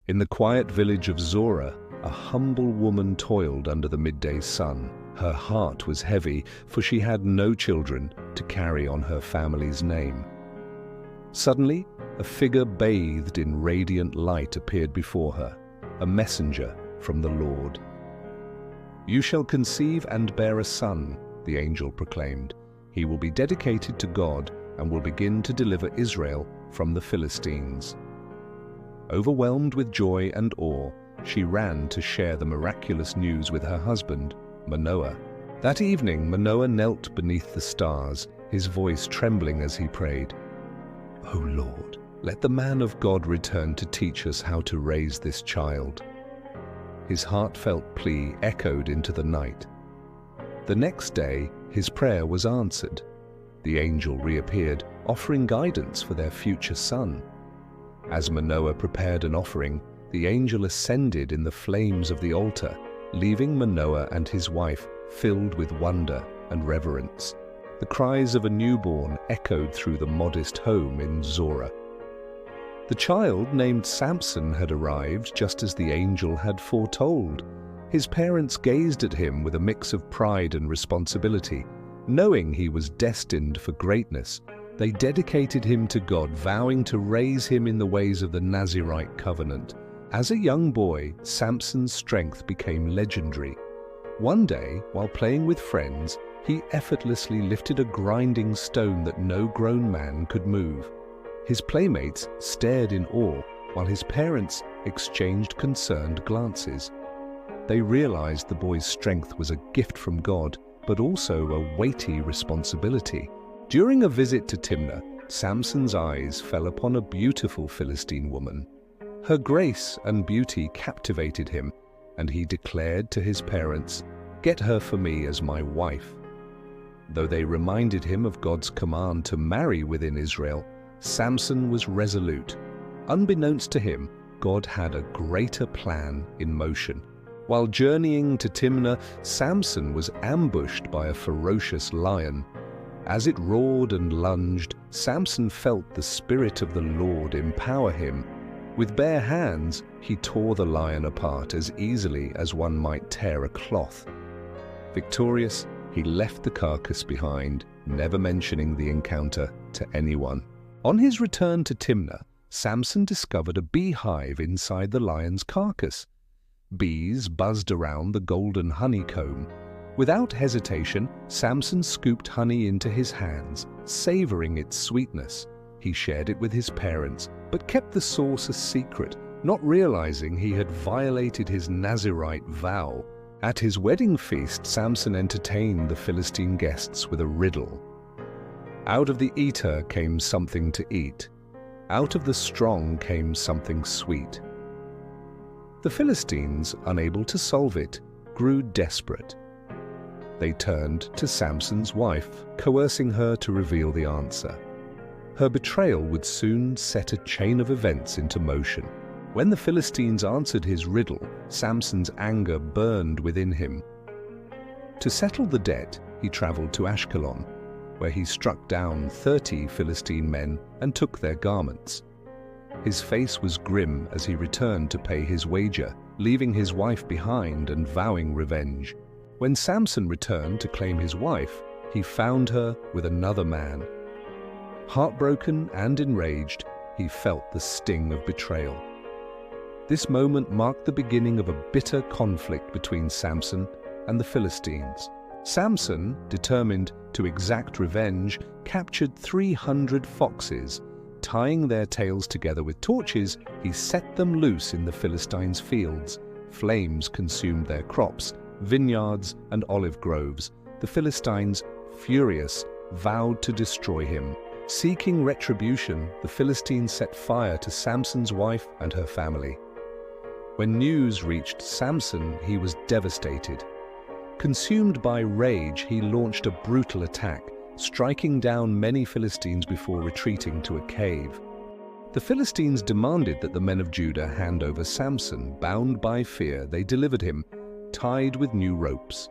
In the quiet village of Zorah, a humble woman toiled under the midday sun. Her heart was heavy, for she had no children to carry on her family's name. Suddenly, a figure bathed in radiant light appeared before her, a messenger from the Lord. "You shall conceive and bear a son," the angel proclaimed. "He will be dedicated to God and will begin to deliver Israel from the Philistines." Overwhelmed with joy and awe, she ran to share the miraculous news with her husband, Manoah. That evening, Manoah knelt beneath the stars, his voice trembling as he prayed, "O Lord, let the man of God return to teach us how to raise this child." His heartfelt plea echoed into the night. The next day, his prayer was answered. The angel reappeared, offering guidance for their future son. As Manoah prepared an offering, the angel ascended in the flames of the altar, leaving Manoah and his wife filled with wonder and reverence. The cries of a newborn echoed through the modest home in Zorah. The child, named Samson, had arrived just as the angel had foretold. His parents gazed at him with a mix of pride and responsibility. Knowing he was destined for greatness, they dedicated him to God, vowing to raise him in the ways of the Nazirite covenant. As a young boy, Samson's strength became legendary. One day, while playing with friends, he effortlessly lifted a grinding stone that no grown man could move. His playmates stared in awe, while his parents exchanged concerned glances. They realized the boy's strength was a gift from God, but also a weighty responsibility. During a visit to Timnah, Samson's eyes fell upon a beautiful Philistine woman. Her grace and beauty captivated him, and he declared to his parents, "Get her for me as my wife." Though they reminded him of God's command to marry within Israel, Samson was resolute. Unbeknownst to him, God had a greater plan in motion. While journeying to Timnah, Samson was ambushed by a ferocious lion. As it roared and lunged, Samson felt the Spirit of the Lord empower him. With bare hands, he tore the lion apart as easily as one might tear a cloth. Victorious, he left the carcass behind, never mentioning the encounter to anyone. On his return to Timnah, Samson discovered a beehive inside the lion's carcass. Bees buzzed around the golden honeycomb. Without hesitation, Samson scooped honey into his hands, savoring its sweetness. He shared it with his parents, but kept the source a secret, not realizing he had violated his Nazirite vow. At his wedding feast, Samson entertained the Philistine guests with a riddle. Out of the eater came something to eat. Out of the strong came something sweet. The Philistines, unable to solve it, grew desperate. They turned to Samson's wife, coercing her to reveal the answer. Her betrayal would soon set a chain of events into motion. When the Philistines answered his riddle, Samson's anger burned within him. To settle the debt, he traveled to Ashkelon, where he struck down 30 Philistine men and took their garments. His face was grim as he returned to pay his wager, leaving his wife behind and vowing revenge. When Samson returned to claim his wife, he found her with another man. Heartbroken and enraged, he felt the sting of betrayal. This moment marked the beginning of a bitter conflict between Samson and the Philistines. Samson, determined to exact revenge, captured 300 foxes. Tying their tails together with torches, he set them loose in the Philistines' fields. Flames consumed their crops, vineyards, and olive groves. The Philistines, furious, vowed to destroy him. Seeking retribution, the Philistines set fire to Samson's wife and her family. When news reached Samson, he was devastated. Consumed by rage, he launched a brutal attack, striking down many Philistines before retreating to a cave. The Philistines demanded that the men of Judah hand over Samson. Bound by fear, they delivered him, tied with new ropes.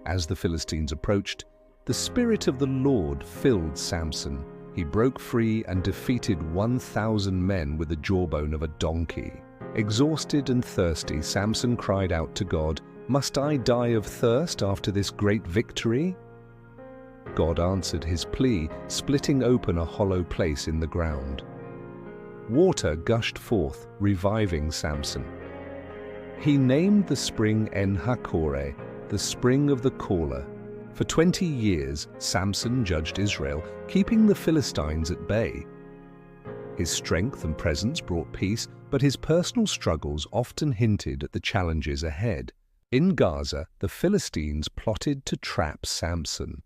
As the Philistines approached, the Spirit of the Lord filled Samson. He broke free and defeated 1,000 men with the jawbone of a donkey. Exhausted and thirsty, Samson cried out to God, "Must I die of thirst after this great victory?" God answered his plea, splitting open a hollow place in the ground. Water gushed forth, reviving Samson. He named the spring En-Hakkore, the spring of the caller. For 20 years, Samson judged Israel, keeping the Philistines at bay. His strength and presence brought peace, but his personal struggles often hinted at the challenges ahead. In Gaza, the Philistines plotted to trap Samson.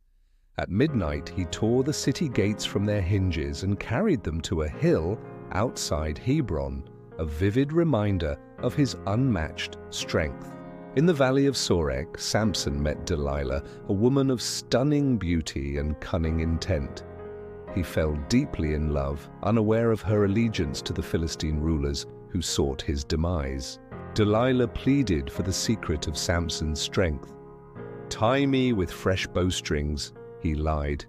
At midnight, he tore the city gates from their hinges and carried them to a hill outside Hebron, a vivid reminder of his unmatched strength. In the valley of Sorek, Samson met Delilah, a woman of stunning beauty and cunning intent. He fell deeply in love, unaware of her allegiance to the Philistine rulers who sought his demise. Delilah pleaded for the secret of Samson's strength. "Tie me with fresh bowstrings," he lied.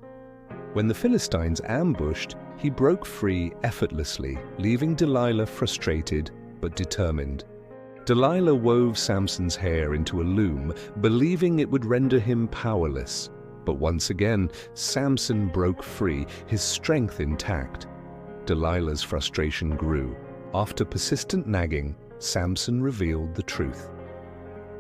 When the Philistines ambushed, he broke free effortlessly, leaving Delilah frustrated but determined. Delilah wove Samson's hair into a loom, believing it would render him powerless. But once again, Samson broke free, his strength intact. Delilah's frustration grew. After persistent nagging, Samson revealed the truth.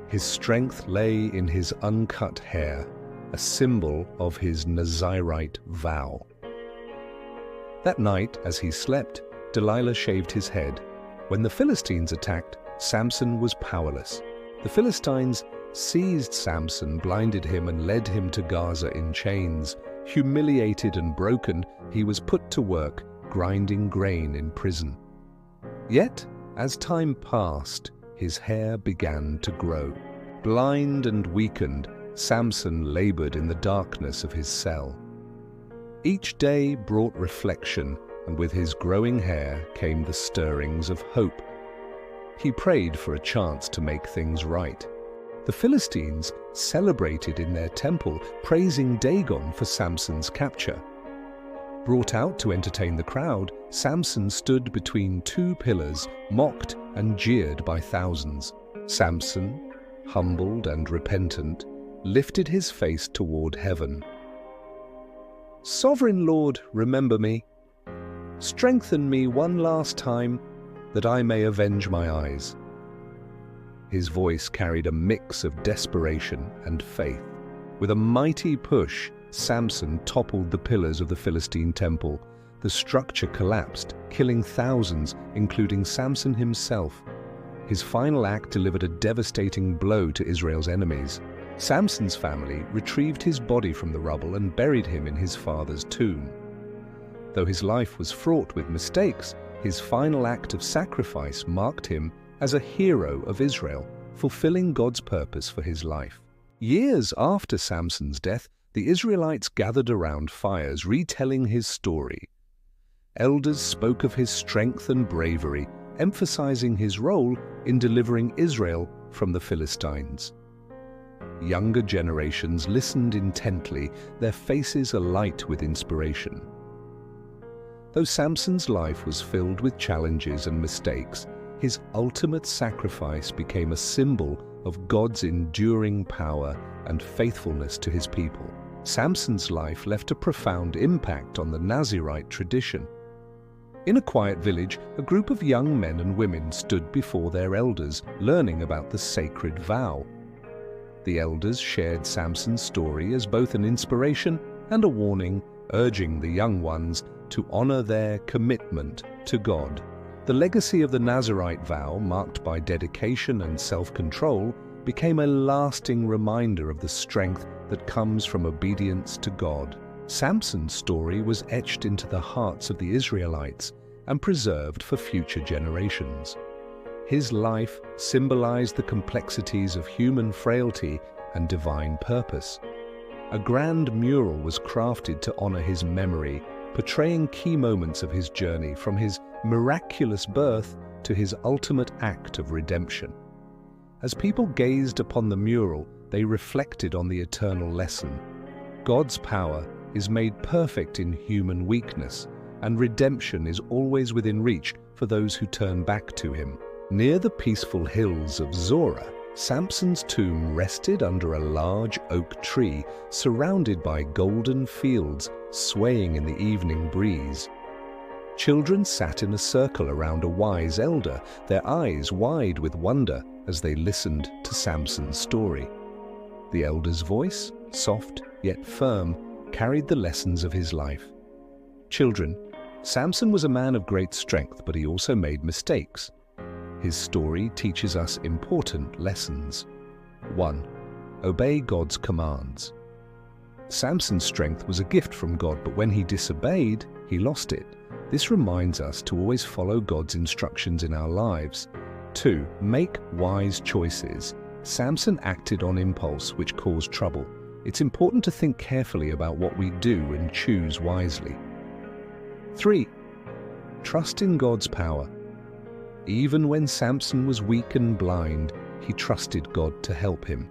His strength lay in his uncut hair, a symbol of his Nazirite vow. That night, as he slept, Delilah shaved his head. When the Philistines attacked, Samson was powerless. The Philistines seized Samson, blinded him, and led him to Gaza in chains. Humiliated and broken, he was put to work, grinding grain in prison. Yet, as time passed, his hair began to grow. Blind and weakened, Samson labored in the darkness of his cell. Each day brought reflection, and with his growing hair came the stirrings of hope. He prayed for a chance to make things right. The Philistines celebrated in their temple, praising Dagon for Samson's capture. Brought out to entertain the crowd, Samson stood between two pillars, mocked and jeered by thousands. Samson, humbled and repentant, lifted his face toward heaven. "Sovereign Lord, remember me. Strengthen me one last time, that I may avenge my eyes." His voice carried a mix of desperation and faith. With a mighty push, Samson toppled the pillars of the Philistine temple. The structure collapsed, killing thousands, including Samson himself. His final act delivered a devastating blow to Israel's enemies. Samson's family retrieved his body from the rubble and buried him in his father's tomb. Though his life was fraught with mistakes, his final act of sacrifice marked him as a hero of Israel, fulfilling God's purpose for his life. Years after Samson's death, the Israelites gathered around fires, retelling his story. Elders spoke of his strength and bravery, emphasizing his role in delivering Israel from the Philistines. Younger generations listened intently, their faces alight with inspiration. Though Samson's life was filled with challenges and mistakes, his ultimate sacrifice became a symbol of God's enduring power and faithfulness to his people. Samson's life left a profound impact on the Nazirite tradition. In a quiet village, a group of young men and women stood before their elders, learning about the sacred vow. The elders shared Samson's story as both an inspiration and a warning, urging the young ones to honor their commitment to God. The legacy of the Nazirite vow, marked by dedication and self-control, became a lasting reminder of the strength that comes from obedience to God. Samson's story was etched into the hearts of the Israelites and preserved for future generations. His life symbolized the complexities of human frailty and divine purpose. A grand mural was crafted to honor his memory, portraying key moments of his journey from his miraculous birth to his ultimate act of redemption. As people gazed upon the mural, they reflected on the eternal lesson. God's power is made perfect in human weakness, and redemption is always within reach for those who turn back to him. Near the peaceful hills of Zorah, Samson's tomb rested under a large oak tree surrounded by golden fields swaying in the evening breeze. Children sat in a circle around a wise elder, their eyes wide with wonder as they listened to Samson's story. The elder's voice, soft yet firm, carried the lessons of his life. Children, Samson was a man of great strength, but he also made mistakes. His story teaches us important lessons. 1. Obey God's commands. Samson's strength was a gift from God, but when he disobeyed, he lost it. This reminds us to always follow God's instructions in our lives. 2. Make wise choices. Samson acted on impulse, which caused trouble. It's important to think carefully about what we do and choose wisely. 3. Trust in God's power. Even when Samson was weak and blind, he trusted God to help him.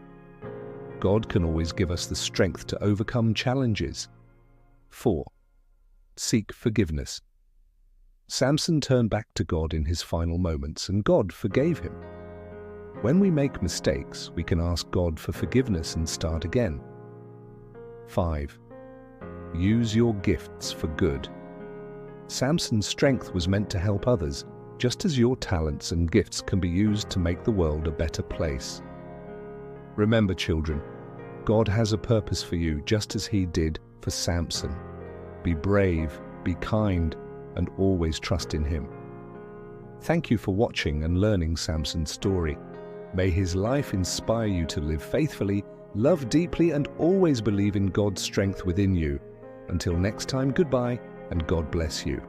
God can always give us the strength to overcome challenges. 4. Seek forgiveness. Samson turned back to God in his final moments, and God forgave him. When we make mistakes, we can ask God for forgiveness and start again. 5. Use your gifts for good. Samson's strength was meant to help others, just as your talents and gifts can be used to make the world a better place. Remember, children, God has a purpose for you just as He did for Samson. Be brave, be kind, and always trust in Him. Thank you for watching and learning Samson's story. May his life inspire you to live faithfully, love deeply, and always believe in God's strength within you. Until next time, goodbye, and God bless you.